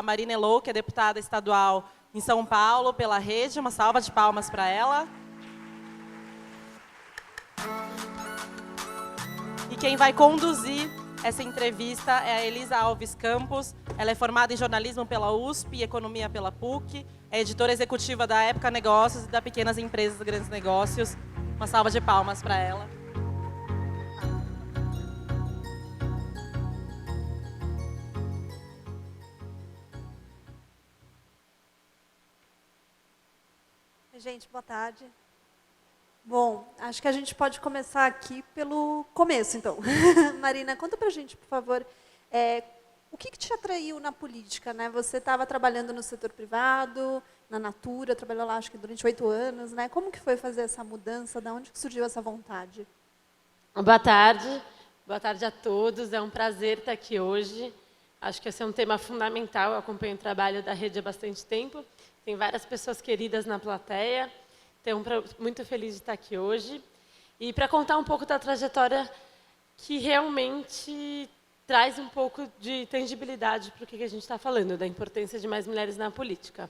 Marina Elô, que é deputada estadual em São Paulo pela Rede. Uma salva de palmas para ela. E quem vai conduzir essa entrevista é a Elisa Alves Campos. Ela é formada em jornalismo pela USP e economia pela PUC. É editora executiva da Época Negócios e da Pequenas Empresas e Grandes Negócios. Uma salva de palmas para ela. Gente, boa tarde. Bom, acho que a gente pode começar aqui pelo começo, então. Marina, conta pra gente, por favor, o que te atraiu na política, né? Você estava trabalhando no setor privado, na Natura, trabalhou lá, acho que durante 8 anos, né? Como que foi fazer essa mudança? Da onde que surgiu essa vontade? Boa tarde a todos. É um prazer estar aqui hoje. Acho que esse é um tema fundamental. Eu acompanho o trabalho da Rede há bastante tempo. Tem várias pessoas queridas na plateia. Então, muito feliz de estar aqui hoje. E para contar um pouco da trajetória que realmente traz um pouco de tangibilidade para o que a gente está falando, da importância de mais mulheres na política.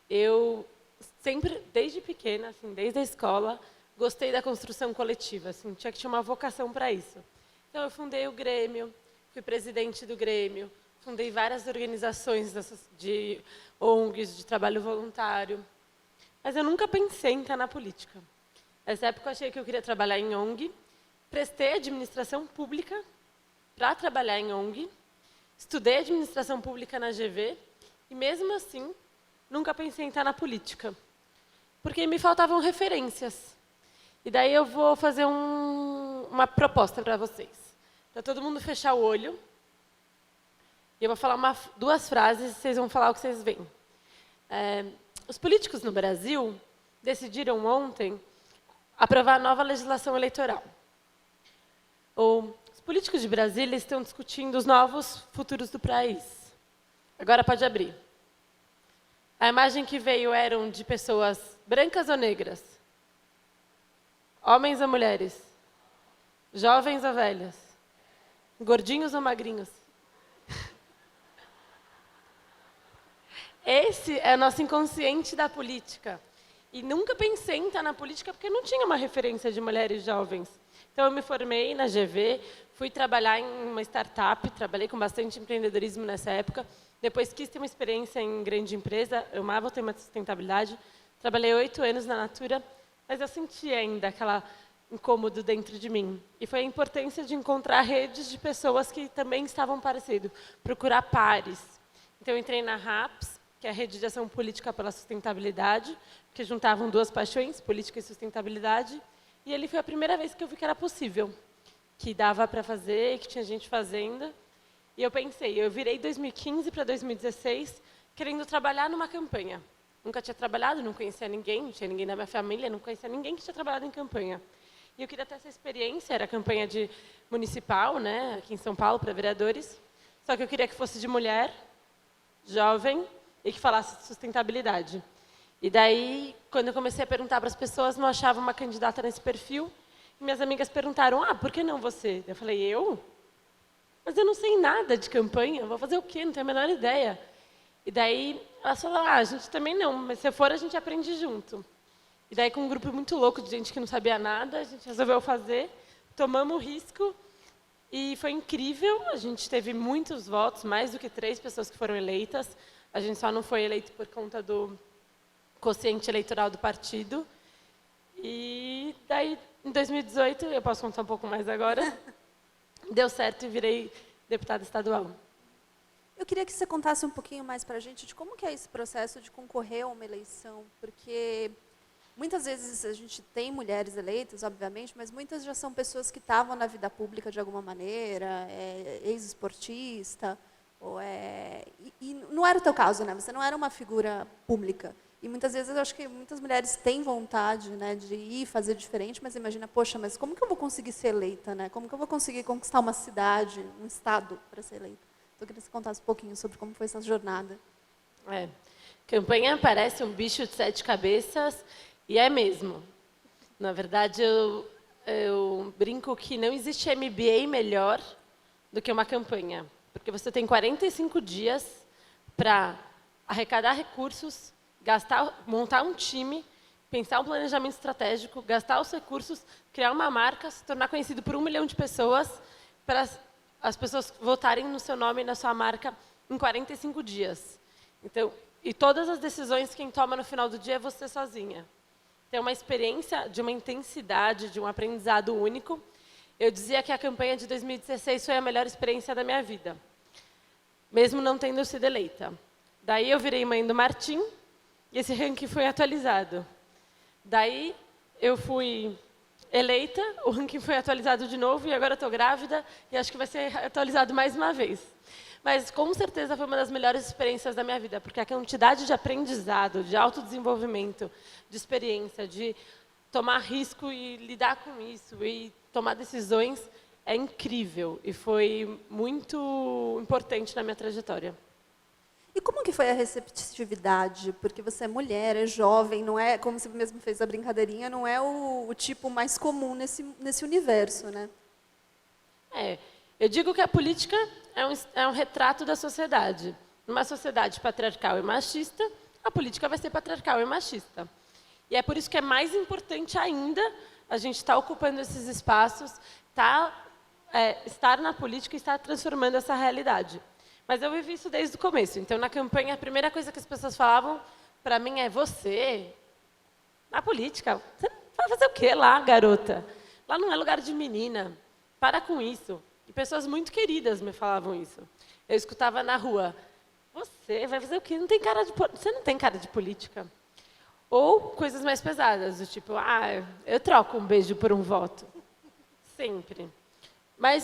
Eu sempre, desde pequena, assim, desde a escola, gostei da construção coletiva. Assim, tinha que ter uma vocação para isso. Então, eu fundei o Grêmio, fui presidente do Grêmio, fundei várias organizações de ONGs, de trabalho voluntário. Mas eu nunca pensei em estar na política. Nessa época, eu achei que eu queria trabalhar em ONG. Prestei administração pública para trabalhar em ONG. Estudei administração pública na GV. E, mesmo assim, nunca pensei em estar na política. Porque me faltavam referências. E daí eu vou fazer uma proposta para vocês. Para todo mundo fechar o olho. E eu vou falar 2 frases e vocês vão falar o que vocês veem. Os políticos no Brasil decidiram ontem aprovar a nova legislação eleitoral. Os políticos de Brasília estão discutindo os novos futuros do país. Agora pode abrir. A imagem que veio eram de pessoas brancas ou negras? Homens ou mulheres? Jovens ou velhos? Gordinhos ou magrinhos? Esse é o nosso inconsciente da política. E nunca pensei em estar na política porque não tinha uma referência de mulheres jovens. Então, eu me formei na GV, fui trabalhar em uma startup, trabalhei com bastante empreendedorismo nessa época. Depois quis ter uma experiência em grande empresa, eu amava o tema de sustentabilidade. Trabalhei 8 anos na Natura, mas eu senti ainda aquele incômodo dentro de mim. E foi a importância de encontrar redes de pessoas que também estavam parecidas, procurar pares. Então, eu entrei na RAPS, que é a Rede de Ação Política pela Sustentabilidade, que juntavam 2 paixões, política e sustentabilidade. E ali foi a primeira vez que eu vi que era possível, que dava para fazer, que tinha gente fazendo. E eu pensei, eu virei 2015 para 2016, querendo trabalhar numa campanha. Nunca tinha trabalhado, não conhecia ninguém, não tinha ninguém da minha família, não conhecia ninguém que tinha trabalhado em campanha. E eu queria ter essa experiência, era a campanha de municipal, né, aqui em São Paulo, para vereadores. Só que eu queria que fosse de mulher, jovem, e que falasse de sustentabilidade. E daí, quando eu comecei a perguntar para as pessoas, não achava uma candidata nesse perfil. E minhas amigas perguntaram, por que não você? Eu falei, eu? Mas eu não sei nada de campanha, vou fazer o quê? Não tenho a menor ideia. E daí, elas falaram, a gente também não, mas se for, a gente aprende junto. E daí, com um grupo muito louco de gente que não sabia nada, a gente resolveu fazer, tomamos o risco, e foi incrível. A gente teve muitos votos, mais do que 3 pessoas que foram eleitas. A gente só não foi eleito por conta do quociente eleitoral do partido. E daí, em 2018, eu posso contar um pouco mais agora, deu certo e virei deputada estadual. Eu queria que você contasse um pouquinho mais para a gente de como que é esse processo de concorrer a uma eleição, porque muitas vezes a gente tem mulheres eleitas, obviamente, mas muitas já são pessoas que estavam na vida pública de alguma maneira, ex-esportista, e não era o teu caso, né? Você não era uma figura pública. E muitas vezes eu acho que muitas mulheres têm vontade, né, de ir fazer diferente, mas imagina, poxa, mas como que eu vou conseguir ser eleita, né? Como que eu vou conseguir conquistar uma cidade, um estado para ser eleita? Então, eu queria que você contasse um pouquinho sobre como foi essa jornada. Campanha parece um bicho de 7 cabeças, e é mesmo. Na verdade, eu brinco que não existe MBA melhor do que uma campanha. Porque você tem 45 dias para arrecadar recursos, montar um time, pensar um planejamento estratégico, gastar os recursos, criar uma marca, se tornar conhecido por 1 milhão de pessoas, para as pessoas votarem no seu nome e na sua marca em 45 dias. Então, e todas as decisões quem toma no final do dia é você sozinha. Então, é uma experiência de uma intensidade, de um aprendizado único. Eu dizia que a campanha de 2016 foi a melhor experiência da minha vida, mesmo não tendo sido eleita. Daí eu virei mãe do Martim e esse ranking foi atualizado. Daí eu fui eleita, o ranking foi atualizado de novo e agora eu estou grávida e acho que vai ser atualizado mais uma vez. Mas com certeza foi uma das melhores experiências da minha vida, porque a quantidade de aprendizado, de autodesenvolvimento, de experiência, de tomar risco e lidar com isso e tomar decisões é incrível e foi muito importante na minha trajetória. E como que foi a receptividade? Porque você é mulher, é jovem, não é, como você mesmo fez a brincadeirinha, não é o tipo mais comum nesse universo, né? Eu digo que a política é um retrato da sociedade. Numa sociedade patriarcal e machista, a política vai ser patriarcal e machista. E é por isso que é mais importante ainda a gente estar ocupando esses espaços, estar na política e estar transformando essa realidade. Mas eu vivi isso desde o começo. Então, na campanha, a primeira coisa que as pessoas falavam para mim é: você, na política, você vai fazer o quê lá, garota? Lá não é lugar de menina. Para com isso. E pessoas muito queridas me falavam isso. Eu escutava na rua: você vai fazer o quê? Você não tem cara de política. Ou coisas mais pesadas, do tipo: eu troco um beijo por um voto. Sempre. Mas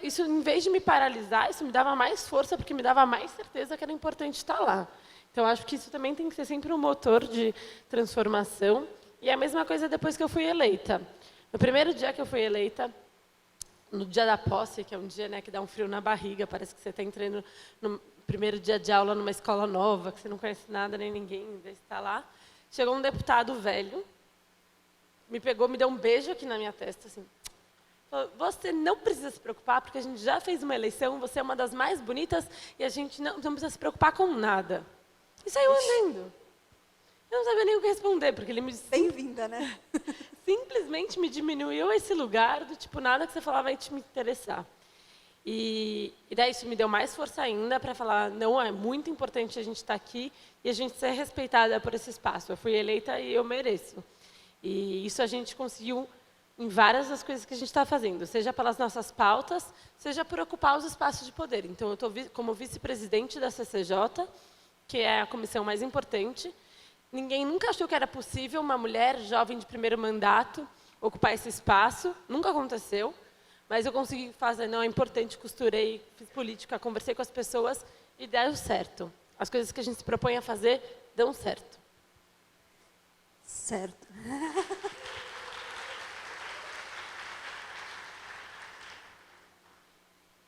isso, em vez de me paralisar, isso me dava mais força, porque me dava mais certeza que era importante estar lá. Então, acho que isso também tem que ser sempre um motor de transformação. E a mesma coisa depois que eu fui eleita. No primeiro dia que eu fui eleita, no dia da posse, que é um dia, né, que dá um frio na barriga, parece que você está entrando no primeiro dia de aula numa escola nova, que você não conhece nada nem ninguém, em vez de estar lá. Chegou um deputado velho, me pegou, me deu um beijo aqui na minha testa, assim. Falou: você não precisa se preocupar, porque a gente já fez uma eleição, você é uma das mais bonitas e a gente não precisa se preocupar com nada. E saiu andando. Eu não sabia nem o que responder, porque ele me disse... Bem-vinda, né? Simplesmente me diminuiu esse lugar, do tipo, nada que você falar vai te me interessar. E daí isso me deu mais força ainda para falar: não, é muito importante a gente estar aqui e a gente ser respeitada por esse espaço. Eu fui eleita e eu mereço. E isso a gente conseguiu em várias das coisas que a gente está fazendo, seja pelas nossas pautas, seja por ocupar os espaços de poder. Então, eu estou como vice-presidente da CCJ, que é a comissão mais importante. Ninguém nunca achou que era possível uma mulher jovem de primeiro mandato ocupar esse espaço, nunca aconteceu, mas eu consegui fazer. Não, é importante, costurei, fiz política, conversei com as pessoas e deu certo. As coisas que a gente se propõe a fazer dão certo. Certo.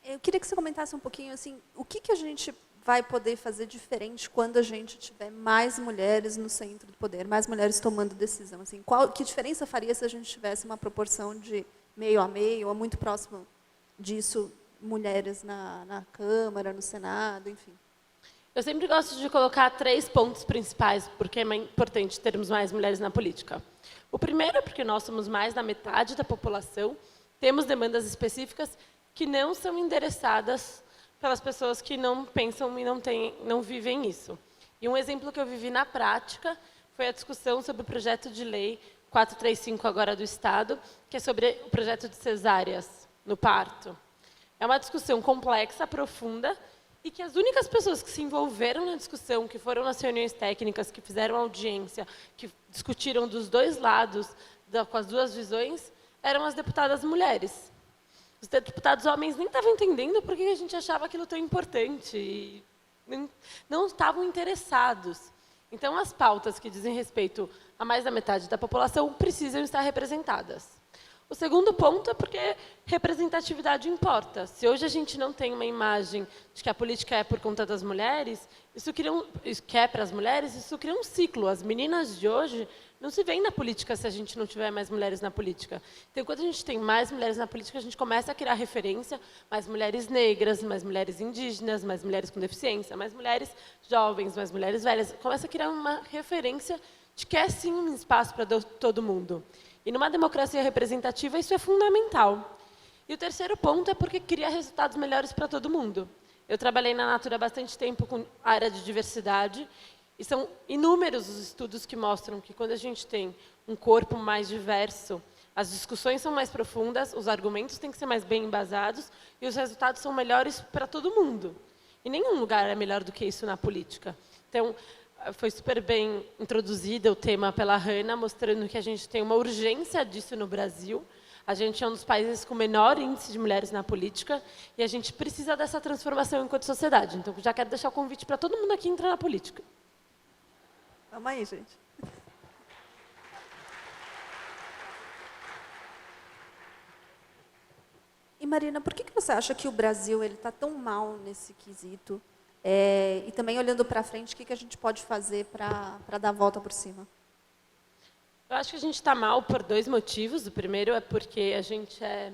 Eu queria que você comentasse um pouquinho assim, o que a gente vai poder fazer diferente quando a gente tiver mais mulheres no centro do poder, mais mulheres tomando decisão. Assim, que diferença faria se a gente tivesse uma proporção de meio a meio, ou muito próximo disso, mulheres na Câmara, no Senado, enfim? Eu sempre gosto de colocar 3 pontos principais porque é importante termos mais mulheres na política. O primeiro é porque nós somos mais da metade da população, temos demandas específicas que não são endereçadas pelas pessoas que não pensam e não vivem isso. E um exemplo que eu vivi na prática foi a discussão sobre o projeto de lei 435 agora do Estado, que é sobre o projeto de cesáreas no parto. É uma discussão complexa, profunda, e que as únicas pessoas que se envolveram na discussão, que foram nas reuniões técnicas, que fizeram audiência, que discutiram dos 2 lados, com as 2 visões, eram as deputadas mulheres. Os deputados homens nem estavam entendendo por que a gente achava aquilo tão importante e não estavam interessados. Então, as pautas que dizem respeito a mais da metade da população precisam estar representadas. O segundo ponto é porque representatividade importa. Se hoje a gente não tem uma imagem de que a política é por conta das mulheres, isso é para as mulheres, isso cria um ciclo. As meninas de hoje não se veem na política se a gente não tiver mais mulheres na política. Então, quando a gente tem mais mulheres na política, a gente começa a criar referência, mais mulheres negras, mais mulheres indígenas, mais mulheres com deficiência, mais mulheres jovens, mais mulheres velhas. Começa a criar uma referência de que é, sim, um espaço para todo mundo. E numa democracia representativa, isso é fundamental. E o terceiro ponto é porque cria resultados melhores para todo mundo. Eu trabalhei na Natura há bastante tempo com a área de diversidade, e são inúmeros os estudos que mostram que quando a gente tem um corpo mais diverso, as discussões são mais profundas, os argumentos têm que ser mais bem embasados, e os resultados são melhores para todo mundo. E nenhum lugar é melhor do que isso na política. Então, foi super bem introduzido o tema pela Hanna, mostrando que a gente tem uma urgência disso no Brasil. A gente é um dos países com menor índice de mulheres na política e a gente precisa dessa transformação enquanto sociedade. Então, já quero deixar o convite para todo mundo aqui entrar na política. Vamos aí, gente. E, Marina, por que você acha que o Brasil está tão mal nesse quesito? E também, olhando para frente, o que a gente pode fazer para dar a volta por cima? Eu acho que a gente está mal por dois motivos. O primeiro é porque a gente é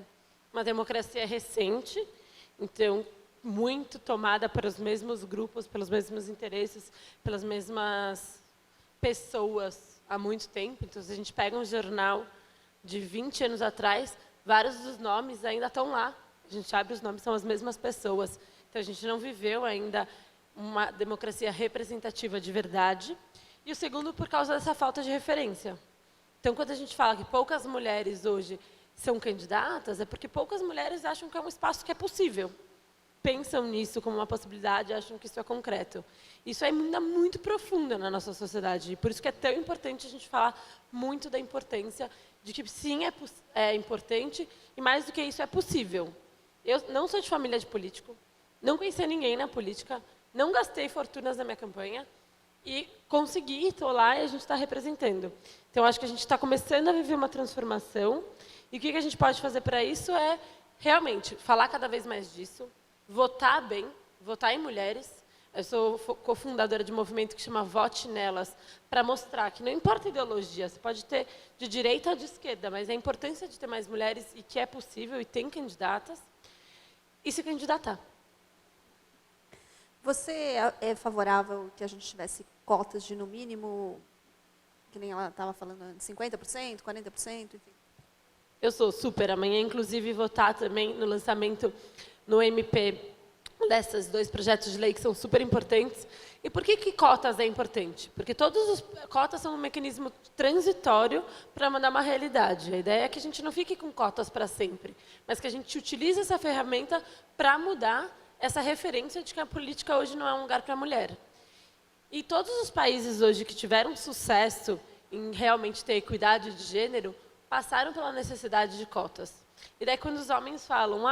uma democracia recente, então, muito tomada pelos mesmos grupos, pelos mesmos interesses, pelas mesmas pessoas há muito tempo. Então, se a gente pega um jornal de 20 anos atrás, vários dos nomes ainda estão lá. A gente abre os nomes, são as mesmas pessoas. Então, a gente não viveu ainda uma democracia representativa de verdade. E o segundo, por causa dessa falta de referência. Então, quando a gente fala que poucas mulheres hoje são candidatas, é porque poucas mulheres acham que é um espaço que é possível. Pensam nisso como uma possibilidade, acham que isso é concreto. Isso é ainda muito profundo na nossa sociedade. E por isso que é tão importante a gente falar muito da importância de que, sim, é importante, e mais do que isso, é possível. Eu não sou de família de político, não conheci ninguém na política, não gastei fortunas na minha campanha e consegui, estou lá e a gente está representando. Então, acho que a gente está começando a viver uma transformação e o que a gente pode fazer para isso é, realmente, falar cada vez mais disso, votar bem, votar em mulheres. Eu sou cofundadora de um movimento que chama Vote Nelas, para mostrar que não importa a ideologia, você pode ter de direita ou de esquerda, mas a importância de ter mais mulheres e que é possível e tem candidatas, e se candidatar. Você é favorável que a gente tivesse cotas de, no mínimo, que nem ela estava falando antes, 50%, 40%, enfim? Eu sou super. Amanhã, inclusive, votar também no lançamento no MP desses dois projetos de lei que são super importantes. E por que cotas é importante? Porque cotas são um mecanismo transitório para mudar uma realidade. A ideia é que a gente não fique com cotas para sempre, mas que a gente utilize essa ferramenta para mudar essa referência de que a política hoje não é um lugar para a mulher. E todos os países hoje que tiveram sucesso em realmente ter equidade de gênero passaram pela necessidade de cotas. E daí, quando os homens falam,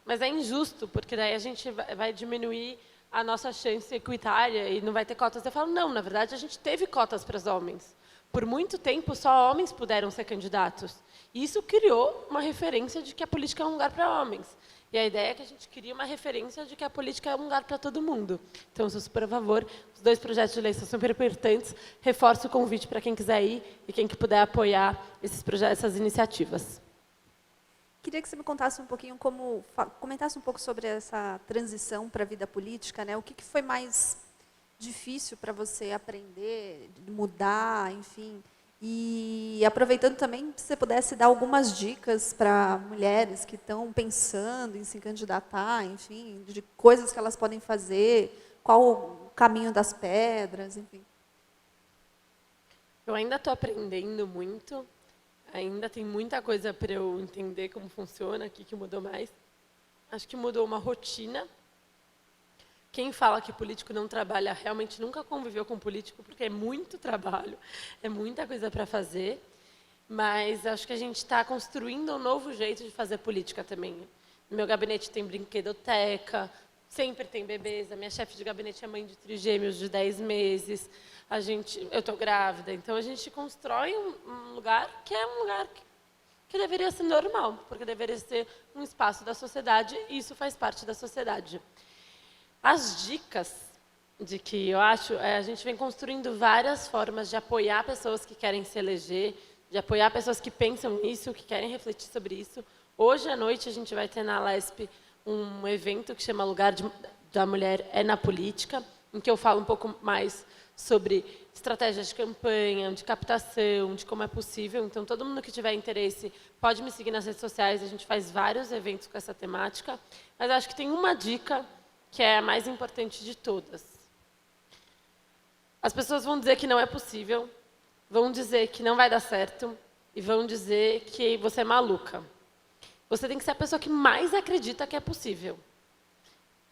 mas é injusto, porque daí a gente vai diminuir a nossa chance equitária e não vai ter cotas, eu falo, não, na verdade, a gente teve cotas para os homens. Por muito tempo, só homens puderam ser candidatos. E isso criou uma referência de que a política é um lugar para homens. E a ideia é que a gente cria uma referência de que a política é um lugar para todo mundo. Então, eu sou super a favor. Os dois projetos de lei são super importantes. Reforço o convite para quem quiser ir e quem que puder apoiar esses projetos, essas iniciativas. Queria que você me contasse um pouquinho, comentasse um pouco sobre essa transição para a vida política, né? O que foi mais difícil para você aprender, mudar, enfim. E aproveitando também, se você pudesse dar algumas dicas para mulheres que estão pensando em se candidatar, enfim, de coisas que elas podem fazer, qual o caminho das pedras, enfim. Eu ainda estou aprendendo muito, ainda tem muita coisa para eu entender como funciona, o que mudou mais. Acho que mudou uma rotina. Quem fala que político não trabalha realmente nunca conviveu com político, porque é muito trabalho, é muita coisa para fazer. Mas acho que a gente está construindo um novo jeito de fazer política também. No meu gabinete tem brinquedoteca, sempre tem bebês. A minha chefe de gabinete é mãe de trigêmeos de 10 meses. Eu estou grávida. Então, a gente constrói um lugar que é um lugar que deveria ser normal, porque deveria ser um espaço da sociedade e isso faz parte da sociedade. As dicas de que eu acho, a gente vem construindo várias formas de apoiar pessoas que querem se eleger, de apoiar pessoas que pensam nisso, que querem refletir sobre isso. Hoje à noite a gente vai ter na Lesp um evento que chama Lugar da Mulher é na Política, em que eu falo um pouco mais sobre estratégias de campanha, de captação, de como é possível. Então, todo mundo que tiver interesse pode me seguir nas redes sociais, a gente faz vários eventos com essa temática. Mas acho que tem uma dica que é a mais importante de todas. As pessoas vão dizer que não é possível, vão dizer que não vai dar certo e vão dizer que você é maluca. Você tem que ser a pessoa que mais acredita que é possível.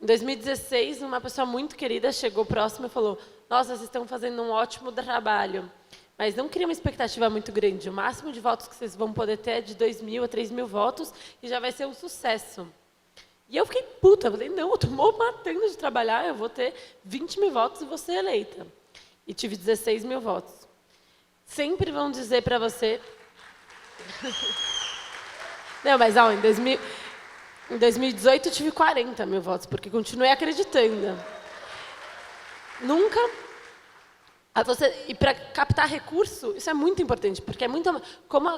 Em 2016, uma pessoa muito querida chegou próxima e falou: nossa, vocês estão fazendo um ótimo trabalho, mas não cria uma expectativa muito grande. O máximo de votos que vocês vão poder ter é de 2.000 a 3.000 votos e já vai ser um sucesso. E eu fiquei puta, falei, não, eu estou matando de trabalhar, eu vou ter 20.000 votos e vou ser eleita. E tive 16.000 votos. Sempre vão dizer para você... Não, mas ó, em 2018 eu tive 40.000 votos, porque continuei acreditando. Nunca... E para captar recurso, isso é muito importante, porque é muito... Como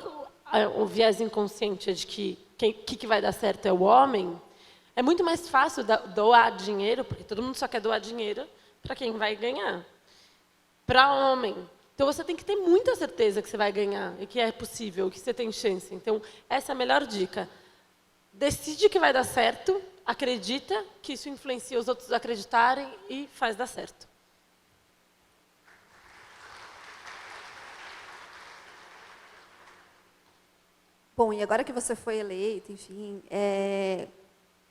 o viés inconsciente de que vai dar certo é o homem, é muito mais fácil doar dinheiro, porque todo mundo só quer doar dinheiro para quem vai ganhar. Para homem. Então, você tem que ter muita certeza que você vai ganhar, e que é possível, que você tem chance. Então, essa é a melhor dica. Decide que vai dar certo, acredita que isso influencia os outros a acreditarem e faz dar certo. Bom, e agora que você foi eleita, enfim,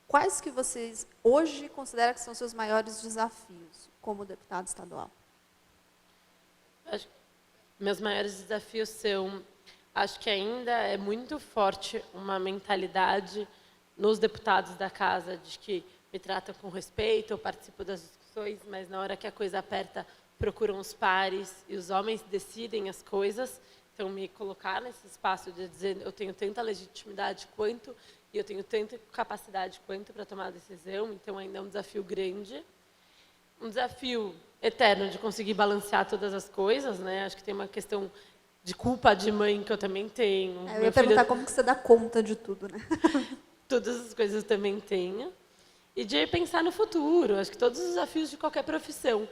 quais que vocês hoje consideram que são seus maiores desafios como deputado estadual? Meus maiores desafios são, acho que ainda é muito forte uma mentalidade nos deputados da casa de que me tratam com respeito, eu participo das discussões, mas na hora que a coisa aperta, procuram os pares e os homens decidem as coisas. Então, me colocar nesse espaço de dizer eu tenho tanta legitimidade quanto e eu tenho tanta capacidade quanto para tomar a decisão. Então, ainda é um desafio grande. Um desafio eterno de conseguir balancear todas as coisas, né? Acho que tem uma questão de culpa de mãe que eu também tenho. Eu ia perguntar como que você dá conta de tudo, né? Todas as coisas eu também tenho. E de pensar no futuro. Acho que todos os desafios de qualquer profissão.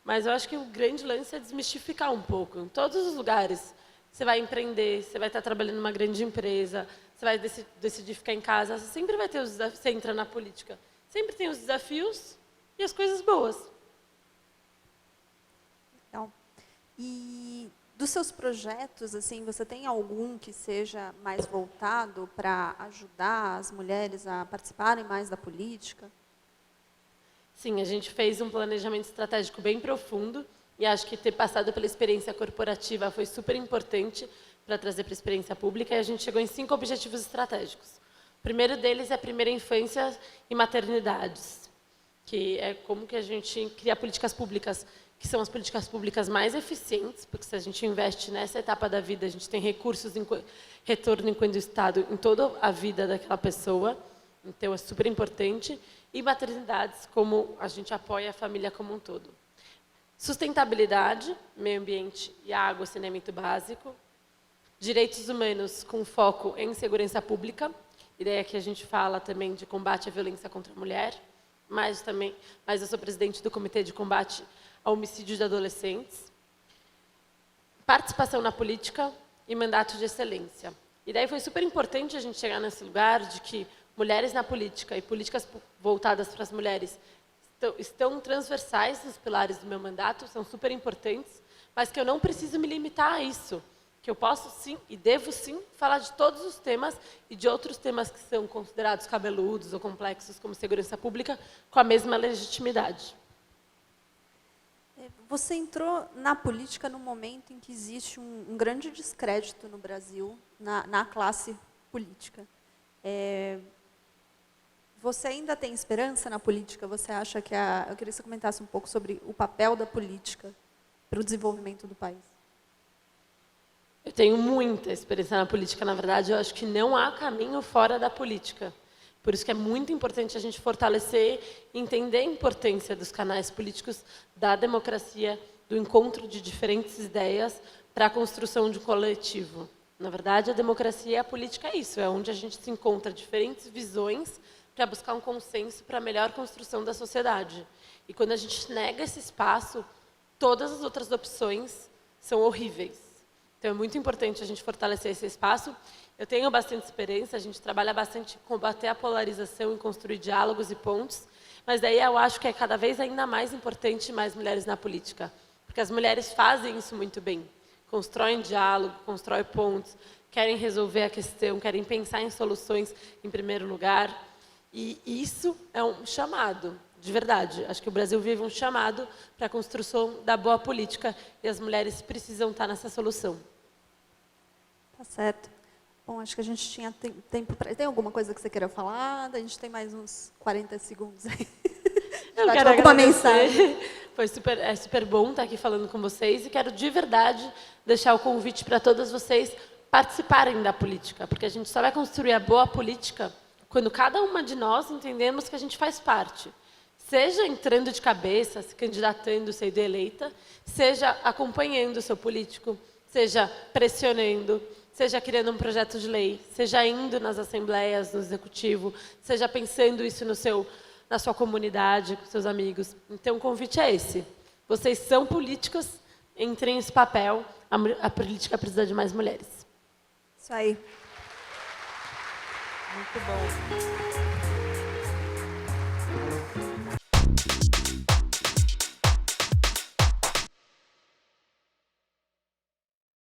Mas eu acho que o grande lance é desmistificar um pouco. Em todos os lugares, você vai empreender, você vai estar trabalhando numa grande empresa, você vai decidir ficar em casa, você sempre vai ter os desafios, você entra na política. Sempre tem os desafios e as coisas boas. Legal. E dos seus projetos, assim, você tem algum que seja mais voltado para ajudar as mulheres a participarem mais da política? Sim, a gente fez um planejamento estratégico bem profundo e acho que ter passado pela experiência corporativa foi super importante para trazer para a experiência pública e a gente chegou em 5 objetivos estratégicos. O primeiro deles é a primeira infância e maternidades, que é como que a gente cria políticas públicas que são as políticas públicas mais eficientes, porque se a gente investe nessa etapa da vida, a gente tem recursos, retorno enquanto Estado em toda a vida daquela pessoa, então é super importante. E maternidades, como a gente apoia a família como um todo. Sustentabilidade, meio ambiente e água, saneamento básico. Direitos humanos com foco em segurança pública, ideia que a gente fala também de combate à violência contra a mulher, mas eu sou presidente do Comitê de Combate ao Homicídio de Adolescentes. Participação na política e mandato de excelência. E daí foi super importante a gente chegar nesse lugar de que mulheres na política e políticas voltadas para as mulheres estão transversais nos pilares do meu mandato, são super importantes, mas que eu não preciso me limitar a isso, que eu posso sim e devo sim falar de todos os temas e de outros temas que são considerados cabeludos ou complexos como segurança pública com a mesma legitimidade. Você entrou na política no momento em que existe um grande descrédito no Brasil na classe política. Você ainda tem esperança na política? Você acha que eu queria que você comentasse um pouco sobre o papel da política para o desenvolvimento do país. Eu tenho muita experiência na política, na verdade, eu acho que não há caminho fora da política. Por isso que é muito importante a gente fortalecer e entender a importância dos canais políticos, da democracia, do encontro de diferentes ideias para a construção de um coletivo. Na verdade, a democracia e a política é isso, é onde a gente se encontra diferentes visões para buscar um consenso para a melhor construção da sociedade. E quando a gente nega esse espaço, todas as outras opções são horríveis. Então, é muito importante a gente fortalecer esse espaço. Eu tenho bastante experiência, a gente trabalha bastante em combater a polarização e construir diálogos e pontes, mas daí eu acho que é cada vez ainda mais importante mais mulheres na política, porque as mulheres fazem isso muito bem. Constroem diálogo, constroem pontes, querem resolver a questão, querem pensar em soluções em primeiro lugar. E isso é um chamado, de verdade. Acho que o Brasil vive um chamado para a construção da boa política e as mulheres precisam estar nessa solução. Tá certo. Bom, acho que a gente tinha tempo para... Tem alguma coisa que você queira falar? A gente tem mais uns 40 segundos aí. Eu quero alguma agradecer. mensagem. É super bom estar aqui falando com vocês e quero de verdade deixar o convite para todas vocês participarem da política, porque a gente só vai construir a boa política quando cada uma de nós entendemos que a gente faz parte. Seja entrando de cabeça, se candidatando, sendo eleita, seja acompanhando o seu político, seja pressionando, seja criando um projeto de lei, seja indo nas assembleias, no executivo, seja pensando isso na sua comunidade, com seus amigos. Então, o convite é esse. Vocês são políticas, entrem nesse papel. A política precisa de mais mulheres. Isso aí. Muito bom.